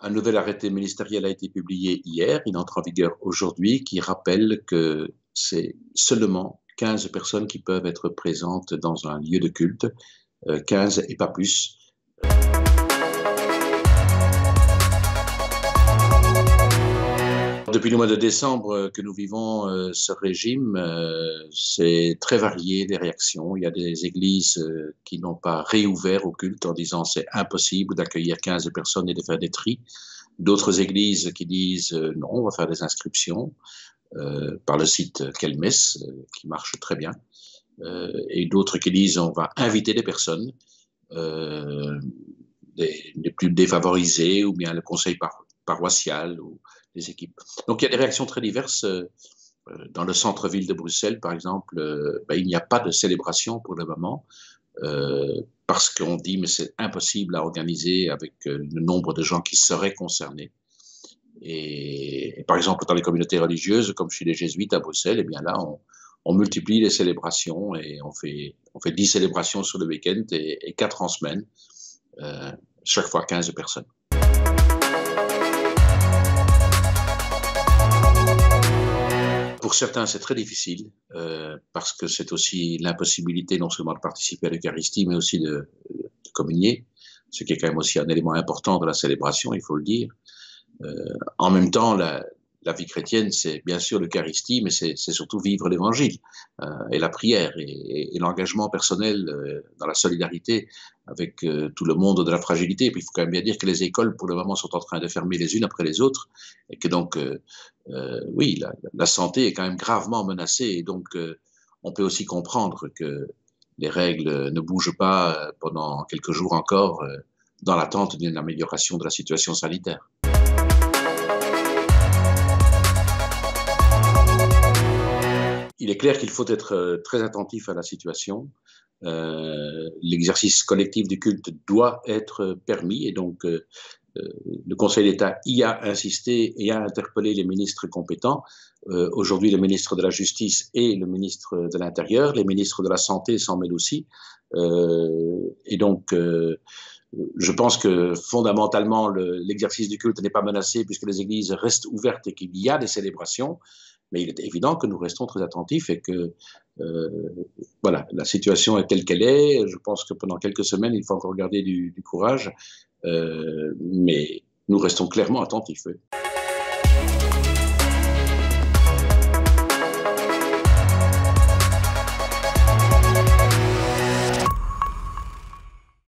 Un nouvel arrêté ministériel a été publié hier, il entre en vigueur aujourd'hui, qui rappelle que c'est seulement 15 personnes qui peuvent être présentes dans un lieu de culte, 15 et pas plus. Depuis le mois de décembre que nous vivons ce régime, c'est très varié les réactions. Il y a des églises qui n'ont pas réouvert au culte en disant c'est impossible d'accueillir 15 personnes et de faire des tris. D'autres églises qui disent non, on va faire des inscriptions par le site Kelmes, qui marche très bien. Et d'autres qui disent on va inviter des personnes, les plus défavorisées, ou bien le conseil paroissial, ou les équipes. Donc il y a des réactions très diverses. Dans le centre-ville de Bruxelles, par exemple, il n'y a pas de célébration pour le moment, parce qu'on dit mais c'est impossible à organiser avec le nombre de gens qui seraient concernés. Et par exemple, dans les communautés religieuses, comme chez les jésuites à Bruxelles, eh bien là, on multiplie les célébrations et on fait 10 célébrations sur le week-end et 4 en semaine, chaque fois 15 personnes. Pour certains, c'est très difficile, parce que c'est aussi l'impossibilité non seulement de participer à l'Eucharistie, mais aussi de communier, ce qui est quand même aussi un élément important de la célébration, il faut le dire. En même temps, la vie chrétienne, c'est bien sûr l'Eucharistie, mais c'est surtout vivre l'Évangile et la prière et l'engagement personnel dans la solidarité avec tout le monde de la fragilité. Et puis il faut quand même bien dire que les écoles, pour le moment, sont en train de fermer les unes après les autres, et que donc, oui, la santé est quand même gravement menacée, et donc on peut aussi comprendre que les règles ne bougent pas pendant quelques jours encore, dans l'attente d'une amélioration de la situation sanitaire. Il est clair qu'il faut être très attentif à la situation. L'exercice collectif du culte doit être permis, et donc le Conseil d'État y a insisté et a interpellé les ministres compétents. Aujourd'hui, le ministre de la Justice et le ministre de l'Intérieur. Les ministres de la Santé s'en mêlent aussi. Et donc, je pense que fondamentalement, l'exercice du culte n'est pas menacé puisque les églises restent ouvertes et qu'il y a des célébrations. Mais il est évident que nous restons très attentifs et que voilà, la situation est telle qu'elle est. Je pense que pendant quelques semaines, il faut encore garder du courage, mais nous restons clairement attentifs. Oui.